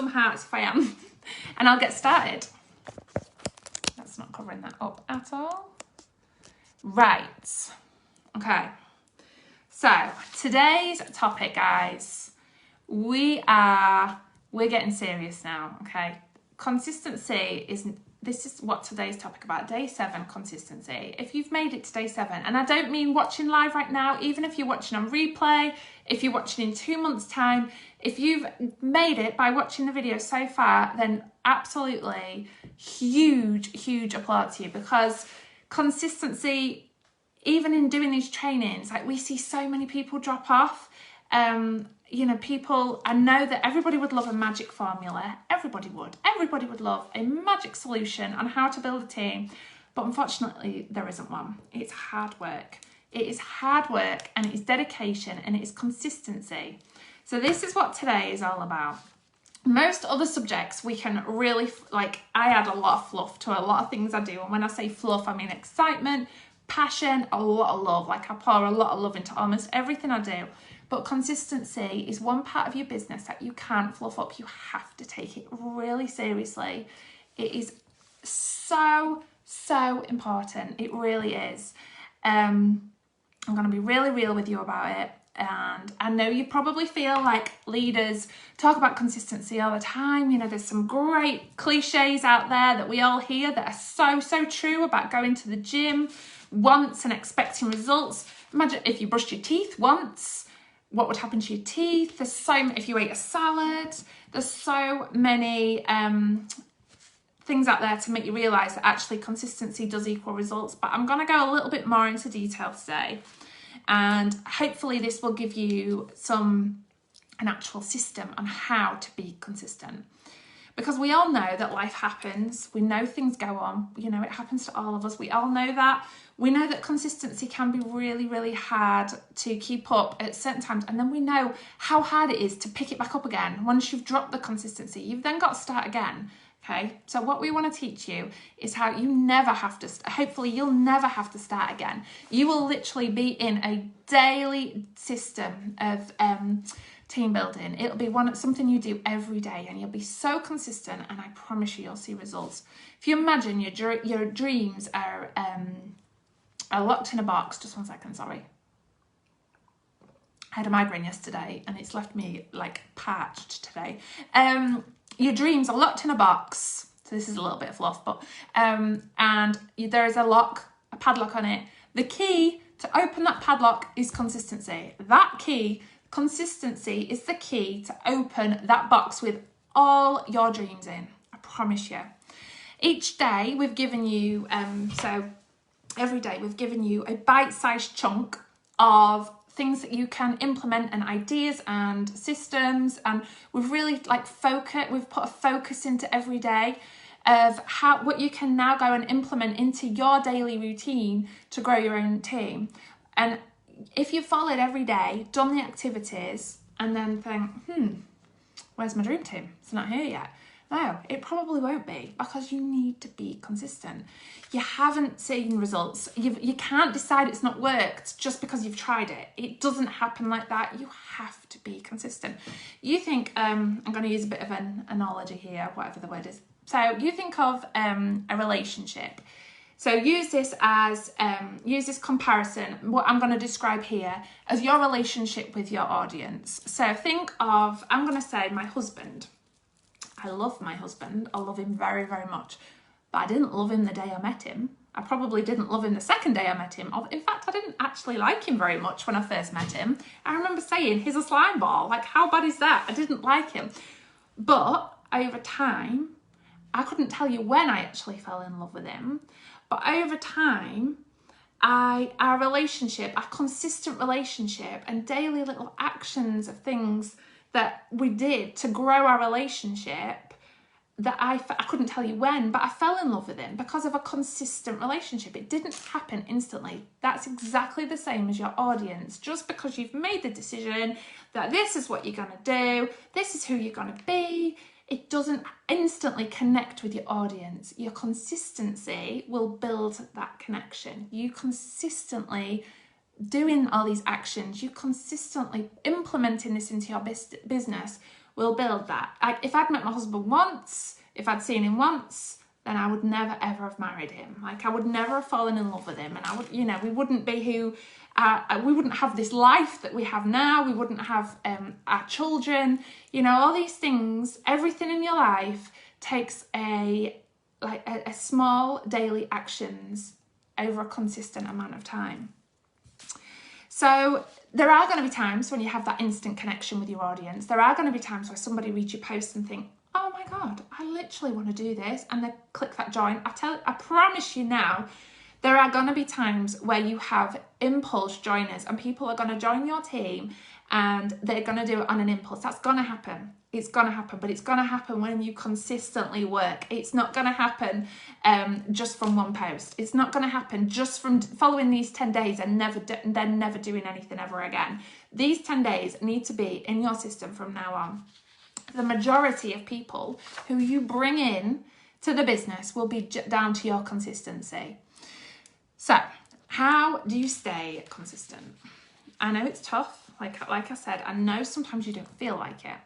some hearts if I am. And I'll get started. That's not covering that up at all. Right. Okay. So today's topic, guys, we're getting serious now. Okay. Consistency this is what today's topic about. Day 7, consistency. If you've made it to day 7, and I don't mean watching live right now, even if you're watching on replay, if you're watching in 2 months' time, if you've made it by watching the video so far, then absolutely huge applaud to you, because consistency, even in doing these trainings, like we see so many people drop off. You know, people, I know that everybody would love a magic formula. Everybody would love a magic solution on how to build a team. But unfortunately, there isn't one. It's hard work. It is hard work, and it is dedication, and it is consistency. So this is what today is all about. Most other subjects we can really, I add a lot of fluff to a lot of things I do. And when I say fluff, I mean excitement, passion, a lot of love. Like I pour a lot of love into almost everything I do. But consistency is one part of your business that you can't fluff up. You have to take it really seriously. It is so important. It really is. I'm going to be really real with you about it. And I know you probably feel like leaders talk about consistency all the time. You know, there's some great cliches out there that we all hear that are so true about going to the gym once and expecting results. Imagine if you brushed your teeth once, what would happen to your teeth? There's if you ate a salad, there's so many things out there to make you realise that actually consistency does equal results. But I'm going to go a little bit more into detail today. And hopefully this will give you an actual system on how to be consistent. Because we all know that life happens. We know things go on. You know, it happens to all of us. We all know that. We know that consistency can be really hard to keep up at certain times. And then we know how hard it is to pick it back up again. Once you've dropped the consistency, you've then got to start again. Okay, so what we want to teach you is how you never have to, hopefully you'll never have to start again. You will literally be in a daily system of team building. It'll be something you do every day, and you'll be so consistent, and I promise you'll see results. If you imagine your dreams are locked in a box. Just 1 second, sorry. I had a migraine yesterday and it's left me like parched today. Your dreams are locked in a box. So this is a little bit of fluff, but and there is a padlock on it. The key to open that padlock is consistency. Consistency is the key to open that box with all your dreams in. I promise you. Each day we've given you every day we've given you a bite-sized chunk of things that you can implement, and ideas and systems, and we've really we've put a focus into every day of what you can now go and implement into your daily routine to grow your own team. And if you followed every day, done the activities, and then think, where's my dream team? It's not here yet. No, it probably won't be, because you need to be consistent. You haven't seen results. You can't decide it's not worked just because you've tried it. It doesn't happen like that. You have to be consistent. You think, I'm going to use a bit of an analogy here, whatever the word is. So you think of a relationship. So use this comparison, what I'm going to describe here, as your relationship with your audience. So think of, I'm going to say my husband. I love my husband. I love him very much. But I didn't love him the day I met him. I probably didn't love him the second day I met him. In fact, I didn't actually like him very much when I first met him. I remember saying, he's a slime ball. Like, how bad is that? I didn't like him. But over time, I couldn't tell you when I actually fell in love with him. But over time, our relationship, our consistent relationship, and daily little actions of things that we did to grow our relationship, that I couldn't tell you when, but I fell in love with him because of a consistent relationship. It didn't happen instantly. That's exactly the same as your audience. Just because you've made the decision that this is what you're going to do, this is who you're going to be, it doesn't instantly connect with your audience. Your consistency will build that connection. You consistently doing all these actions, you consistently implementing this into your business will build that. If I'd met my husband once, if I'd seen him once, then I would never ever have married him. Like, I would never have fallen in love with him, and I would, you know, we wouldn't be who, we wouldn't have this life that we have now. We wouldn't have our children. You know, all these things. Everything in your life takes a small daily actions over a consistent amount of time. So there are going to be times when you have that instant connection with your audience. There are going to be times where somebody reads your post and think, oh my God, I literally want to do this. And they click that join. I promise you now, there are going to be times where you have impulse joiners and people are going to join your team and they're going to do it on an impulse. That's going to happen. It's going to happen, but it's going to happen when you consistently work. It's not going to happen just from one post. It's not going to happen just from following these 10 days and then never doing anything ever again. These 10 days need to be in your system from now on. The majority of people who you bring in to the business will be down to your consistency. So, how do you stay consistent? I know it's tough. Like I said, I know sometimes you don't feel like it.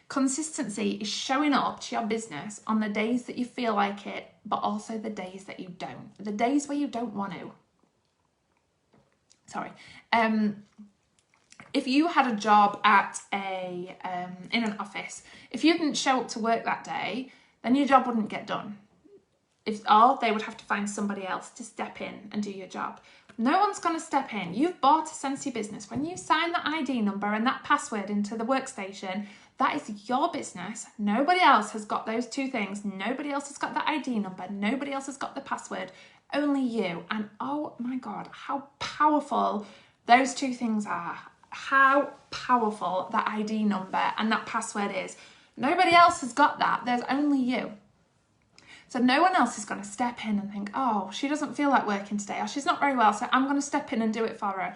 Consistency is showing up to your business on the days that you feel like it, but also the days that you don't. The days where you don't want to. Sorry. If you had a job at in an office, if you didn't show up to work that day, then your job wouldn't get done. Or they would have to find somebody else to step in and do your job. No one's going to step in. You've bought a Sensi business. When you sign that ID number and that password into the workstation, that is your business. Nobody else has got those two things. Nobody else has got the ID number. Nobody else has got the password. Only you. And oh my God, how powerful those two things are. How powerful that ID number and that password is. Nobody else has got that. There's only you. So no one else is going to step in and think, oh, she doesn't feel like working today, or she's not very well, so I'm going to step in and do it for her.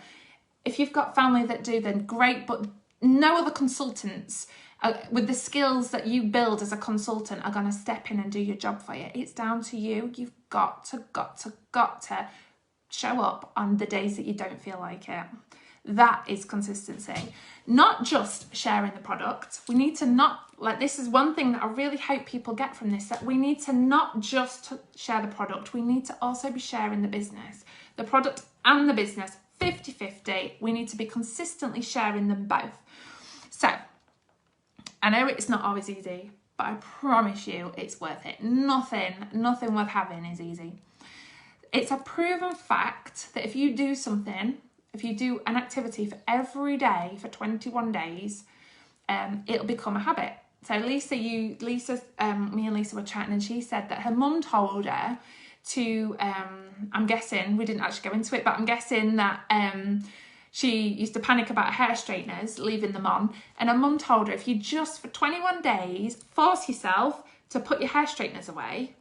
If you've got family that do, then great, but no other consultants with the skills that you build as a consultant are going to step in and do your job for you. It's down to you. You've got to show up on the days that you don't feel like it. That is consistency. Not just sharing the product. We need to not, this is one thing that I really hope people get from this, that we need to not just share the product, we need to also be sharing the business. The product and the business, 50-50. We need to be consistently sharing them both. So, I know it's not always easy, but I promise you it's worth it. Nothing worth having is easy. It's a proven fact that if you do something, if you do an activity for every day for 21 days, it'll become a habit. So me and Lisa were chatting, and she said that her mum told her to, I'm guessing, we didn't actually go into it, but I'm guessing that she used to panic about hair straighteners, leaving them on. And her mum told her, if you just for 21 days force yourself to put your hair straighteners away,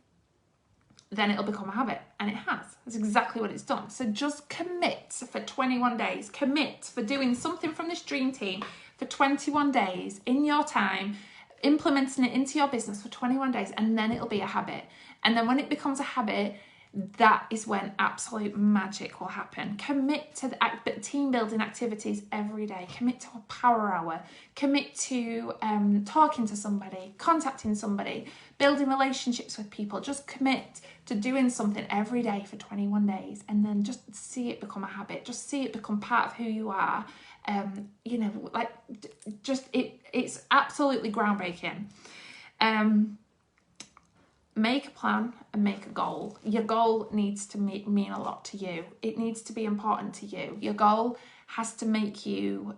then it'll become a habit. And it has. That's exactly what it's done. So just commit for 21 days. Commit for doing something from this dream team for 21 days in your time, implementing it into your business for 21 days, and then it'll be a habit. And then when it becomes a habit, that is when absolute magic will happen. Commit to the team building activities every day. Commit to a power hour. Commit to talking to somebody, contacting somebody, building relationships with people. Just commit to doing something every day for 21 days, and then just see it become a habit. Just see it become part of who you are. It's absolutely groundbreaking. Make a plan and make a goal. Your goal needs to mean a lot to you. It needs to be important to you. Your goal has to make you,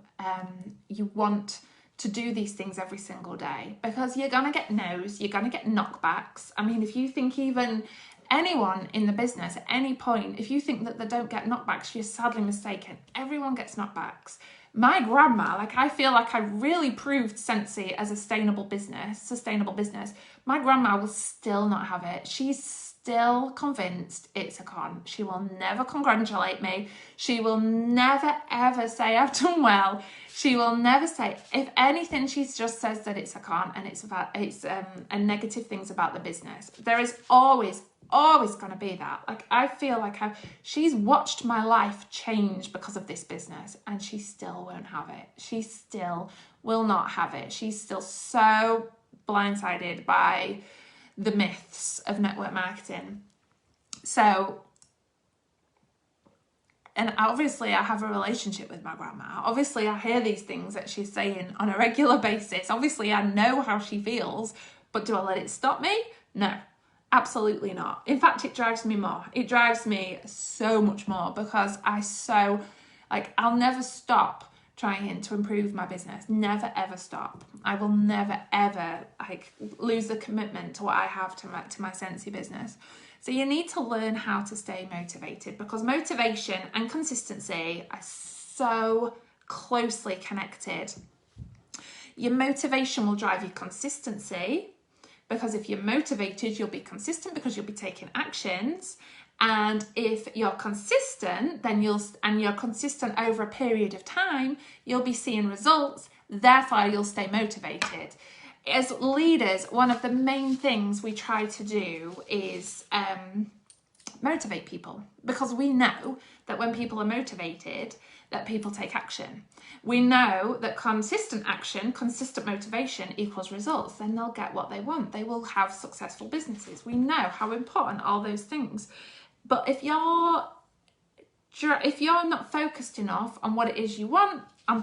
you want to do these things every single day, because you're going to get no's, you're going to get knockbacks. I mean, if you think even anyone in the business at any point, if you think that they don't get knockbacks, you're sadly mistaken. Everyone gets knockbacks. My grandma, I feel like I really proved Sensi a sustainable business. My grandma will still not have it. She's still convinced it's a con. She will never congratulate me. She will never ever say I've done well. She will never say, if anything, she just says that it's a con and and negative things about the business. There is always going to be that. I feel like she's watched my life change because of this business, and she still won't have it. She still will not have it. She's still so blindsided by the myths of network marketing. So, and obviously I have a relationship with my grandma. Obviously I hear these things that she's saying on a regular basis. Obviously I know how she feels, but do I let it stop me? No, absolutely not. In fact, it drives me more. It drives me so much more because I'll never stop trying to improve my business. Never, ever stop. I will never, ever lose the commitment to what I have to my Scentsy business. So you need to learn how to stay motivated, because motivation and consistency are so closely connected. Your motivation will drive your consistency, because if you're motivated, you'll be consistent because you'll be taking actions. And if you're consistent, then you're consistent over a period of time, you'll be seeing results. Therefore, you'll stay motivated. As leaders, one of the main things we try to do is motivate people, because we know that when people are motivated, that people take action. We know that consistent action, consistent motivation equals results. Then they'll get what they want. They will have successful businesses. We know how important all those things. But if you're not focused enough on what it is you want and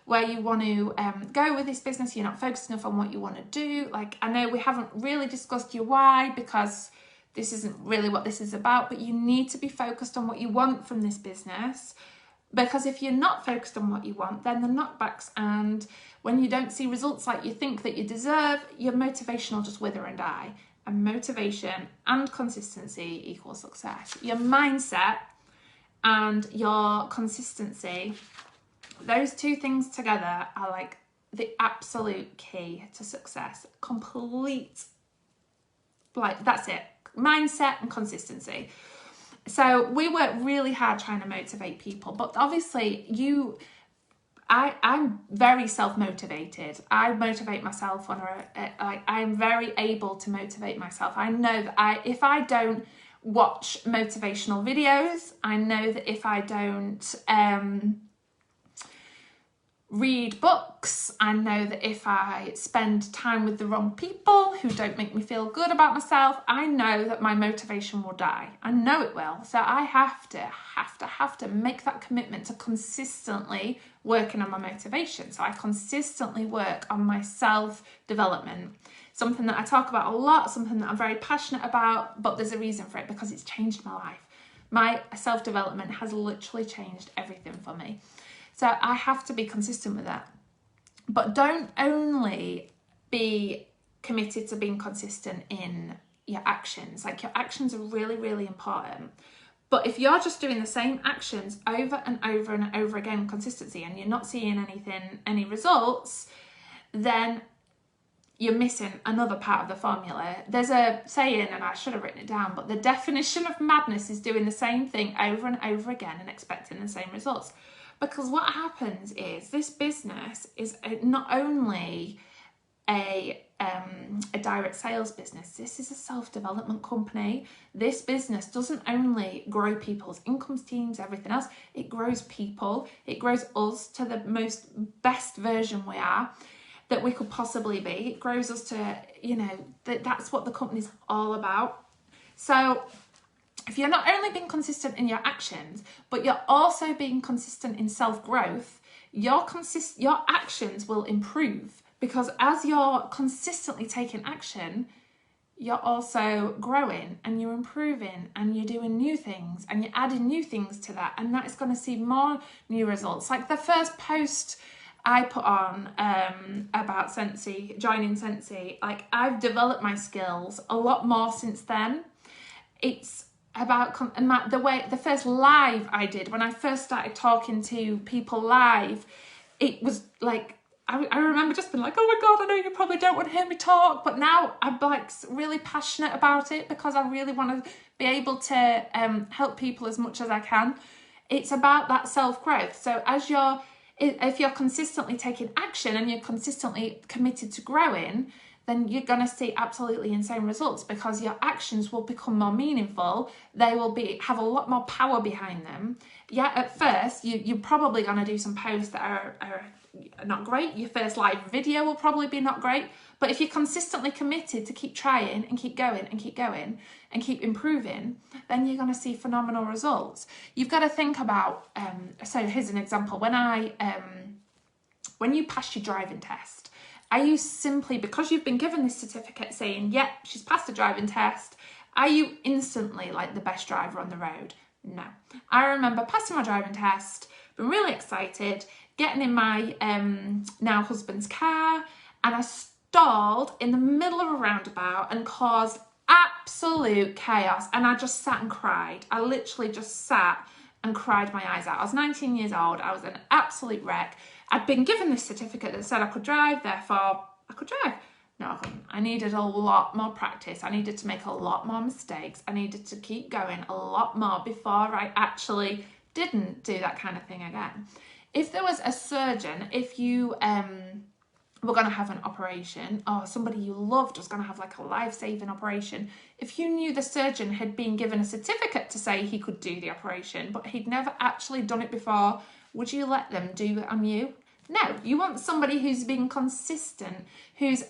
where you want to go with this business, you're not focused enough on what you want to do. Like, I know we haven't really discussed your why, because this isn't really what this is about, but you need to be focused on what you want from this business. Because if you're not focused on what you want, then the knockbacks, and when you don't see results like you think that you deserve, your motivation will just wither and die. And motivation and consistency equals success. Your mindset and your consistency, those two things together are like the absolute key to success. That's it. Mindset and consistency. So we work really hard trying to motivate people, but obviously I'm very self-motivated. I motivate myself I'm very able to motivate myself. I know that if I don't watch motivational videos, I know that if I don't read books, I know that if I spend time with the wrong people who don't make me feel good about myself, I know that my motivation will die. I know it will. So I have to make that commitment to consistently working on my motivation. So I consistently work on my self-development. Something that I talk about a lot, something that I'm very passionate about, but there's a reason for it, because it's changed my life. My self-development has literally changed everything for me. So I have to be consistent with that. But don't only be committed to being consistent in your actions. Like, your actions are really, really important. But if you're just doing the same actions over and over and over again, consistency, and you're not seeing any results, then you're missing another part of the formula. There's a saying, and I should have written it down, but the definition of madness is doing the same thing over and over again and expecting the same results. Because what happens is, this business is not only a direct sales business, this is a self-development company. This business doesn't only grow people's income streams, everything else, it grows people, it grows us to the best version we are, that we could possibly be. It grows us to, that's what the company's all about. So if you're not only being consistent in your actions, but you're also being consistent in self-growth, your actions will improve, because as you're consistently taking action, you're also growing and you're improving and you're doing new things and you're adding new things to that, and that is going to see more new results. Like the first post I put on about Scentsy, joining Scentsy, like, I've developed my skills a lot more since then. It's about the first live I did, when I first started talking to people live, it was like, I remember just being like, oh my God, I know you probably don't want to hear me talk, but now I'm like really passionate about it, because I really want to be able to help people as much as I can. It's about that self-growth. So if you're consistently taking action and you're consistently committed to growing, then you're going to see absolutely insane results, because your actions will become more meaningful. They will have a lot more power behind them. Yeah, at first, you're probably going to do some posts that are not great. Your first live video will probably be not great. But if you're consistently committed to keep trying and keep going and keep going and keep improving, then you're going to see phenomenal results. You've got to think about, so here's an example. When you pass your driving test, are you simply, because you've been given this certificate saying, yep, she's passed the driving test, are you instantly like the best driver on the road? No. I remember passing my driving test, been really excited, getting in my now husband's car, and I stalled in the middle of a roundabout and caused absolute chaos. And I just sat and cried. I literally just sat and cried my eyes out. I was 19 years old. I was an absolute wreck. I'd been given this certificate that said I could drive, therefore I could drive. No, I couldn't. I needed a lot more practice. I needed to make a lot more mistakes. I needed to keep going a lot more before I actually didn't do that kind of thing again. If there was a surgeon, if you were going to have an operation, or somebody you loved was going to have like a life-saving operation, if you knew the surgeon had been given a certificate to say he could do the operation, but he'd never actually done it before, would you let them do it on you? No, you want somebody who's been consistent, who's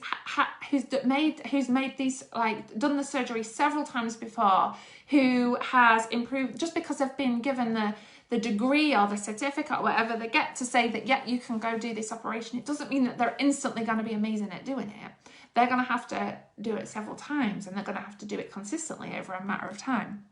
made these, like, done the surgery several times before, who has improved, just because they've been given the degree or the certificate or whatever they get to say that, yeah, you can go do this operation. It doesn't mean that they're instantly going to be amazing at doing it. They're going to have to do it several times, and they're going to have to do it consistently over a matter of time.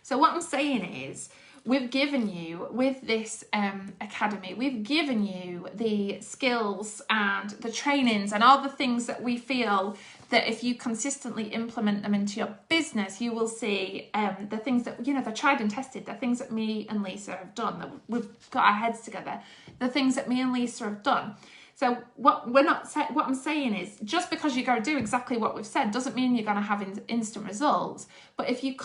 So what I'm saying is, we've given you, with this academy, we've given you the skills and the trainings and all the things that we feel that if you consistently implement them into your business, you will see the things that, you know, they're tried and tested, the things that me and Lisa have done, that we've got our heads together, the things that me and Lisa have done. So what I'm saying is, just because you go do exactly what we've said doesn't mean you're going to have instant results. But if you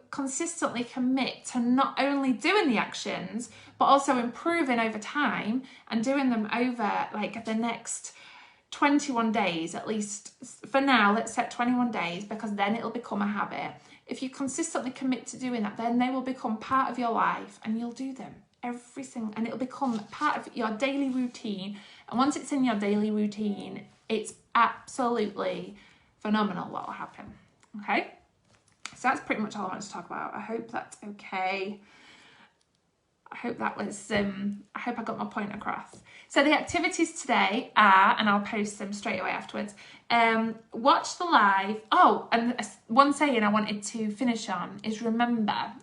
consistently commit to not only doing the actions, but also improving over time and doing them over like the next 21 days, at least for now, let's set 21 days, because then it'll become a habit. If you consistently commit to doing that, then they will become part of your life, and you'll do them and it'll become part of your daily routine. And once it's in your daily routine, it's absolutely phenomenal what will happen. Okay, so that's pretty much all I want to talk about. I hope that's okay. I hope that was I hope I got my point across. So the activities today are, and I'll post them straight away afterwards, watch the live. Oh, and one saying I wanted to finish on is remember.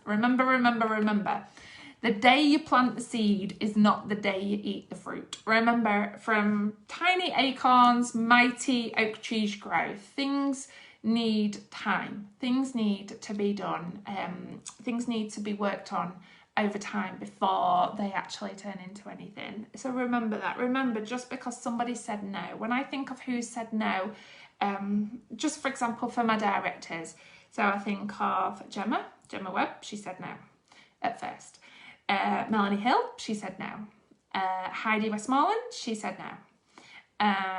The day you plant the seed is not the day you eat the fruit. Remember, from tiny acorns, mighty oak trees grow. Things need time. Things need to be done. Things need to be worked on over time before they actually turn into anything. So remember that. Remember, just because somebody said no. When I think of who said no, just for example, for my directors. So I think of Gemma Webb, she said no at first. Melanie Hill, she said no. Heidi Westmoreland, she said no.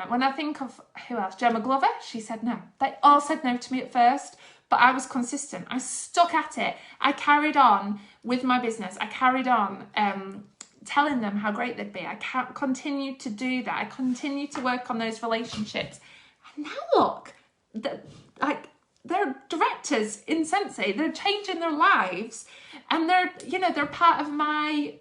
When I think of who else, Gemma Glover, she said no. They all said no to me at first, but I was consistent. I stuck at it. I carried on with my business. I carried on telling them how great they'd be. I continued to do that. I continued to work on those relationships. And now look, they're directors in Sensei. They're changing their lives, and they're part of my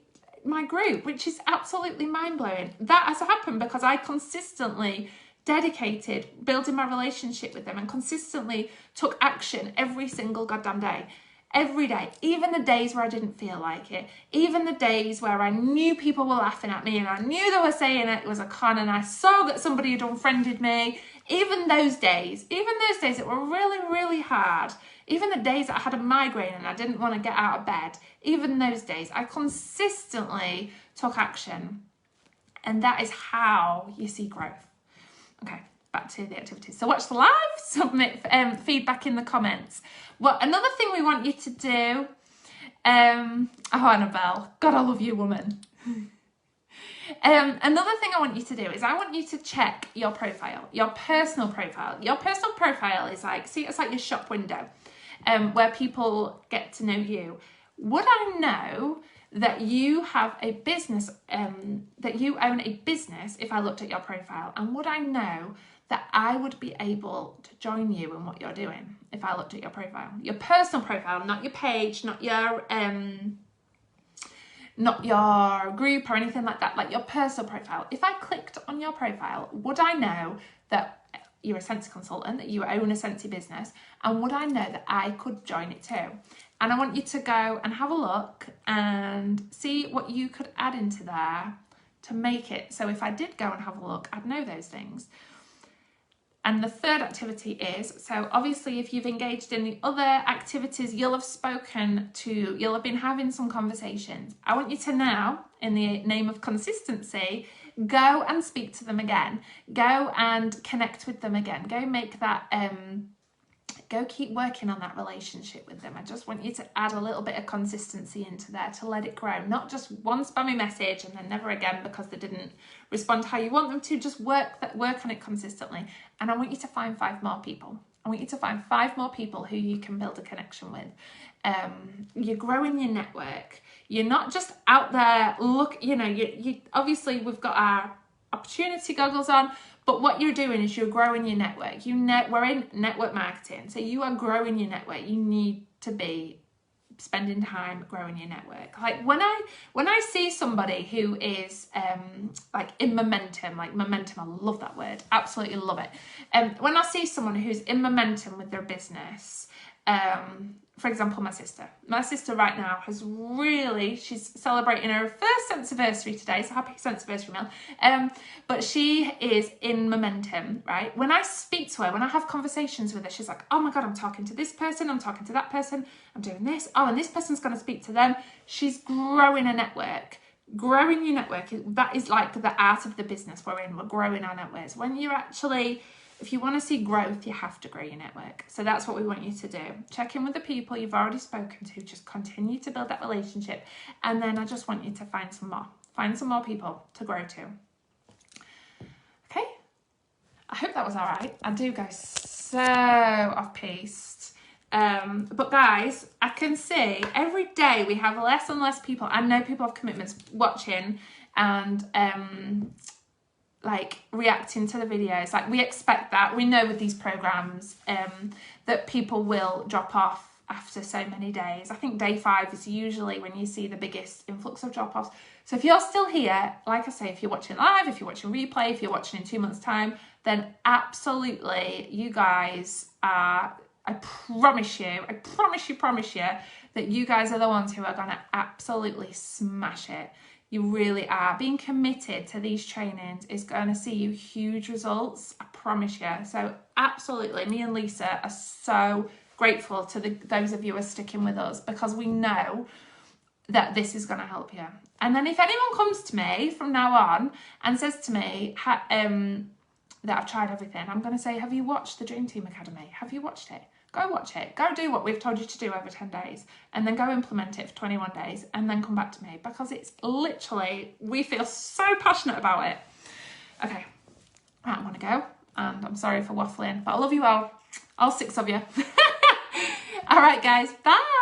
group, which is absolutely mind-blowing. That has happened because I consistently dedicated building my relationship with them and consistently took action every single goddamn day. Every day, even the days where I didn't feel like it, even the days where I knew people were laughing at me and I knew they were saying it was a con and I saw that somebody had unfriended me, even those days that were really, really hard, even the days that I had a migraine and I didn't want to get out of bed, even those days, I consistently took action. And that is how you see growth. Okay, back to the activities. So watch the live, submit feedback in the comments. Well, another thing we want you to do, oh, Annabelle, God, I love you, woman. Another thing I want you to do is I want you to check your profile, your personal profile. Your personal profile is like, see, it's like your shop window, where people get to know you. Would I know that you have a business, that you own a business if I looked at your profile? And would I know that I would be able to join you in what you're doing if I looked at your profile? Your personal profile, not your page, not your group or anything like that, like your personal profile. If I clicked on your profile, would I know that you're a Scentsy consultant, that you own a Scentsy business, and would I know that I could join it too? And I want you to go and have a look and see what you could add into there to make it so if I did go and have a look, I'd know those things. And the third activity is, so obviously if you've engaged in the other activities, you'll have been having some conversations. I want you to now, in the name of consistency, go and speak to them again. Go and connect with them again. Go make that, go keep working on that relationship with them. I just want you to add a little bit of consistency into there to let it grow. Not just one spammy message and then never again because they didn't respond how you want them to. Just work on it consistently. And I want you to find 5 more people. I want you to find 5 more people who you can build a connection with. You're growing your network. You're not just out there, you obviously we've got our opportunity goggles on, but what you're doing is you're growing your network. We're in network marketing, so you are growing your network. You need to be spending time growing your network. Like when I see somebody who is like in momentum, I love that word, absolutely love it. When I see someone who's in momentum with their business, for example, my sister right now she's celebrating her first Sensiversary today, so happy Sensiversary, Mel. But she is in momentum, right? When I speak to her, when I have conversations with her, she's like, oh my God, I'm talking to this person, I'm talking to that person, I'm doing this, oh, and this person's going to speak to them. She's growing a network. Growing your network, that is like the art of the business we're in. We're growing our networks. If you want to see growth, you have to grow your network. So that's what we want you to do. Check in with the people you've already spoken to. Just continue to build that relationship. And then I just want you to find some more. Find some more people to grow to. Okay? I hope that was all right. I do go so off-piste. But guys, I can see every day we have less and less people. I know people have commitments watching and like reacting to the videos. Like we expect that. We know with these programs that people will drop off after so many days. I think day 5 is usually when you see the biggest influx of drop-offs. So if you're still here, like I say, if you're watching live, if you're watching replay, if you're watching in 2 months' time, then absolutely you guys are, I promise you that you guys are the ones who are going to absolutely smash it. You really are. Being committed to these trainings is going to see you huge results, I promise you. So absolutely, me and Lisa are so grateful to those of you who are sticking with us, because we know that this is going to help you. And then if anyone comes to me from now on and says to me that I've tried everything, I'm going to say, have you watched the Dream Team Academy? Have you watched it? Go watch it. Go do what we've told you to do over 10 days and then go implement it for 21 days and then come back to me, because it's literally, we feel so passionate about it. Okay, right, I'm going to go, and I'm sorry for waffling, but I love you all 6 of you. All right, guys, bye.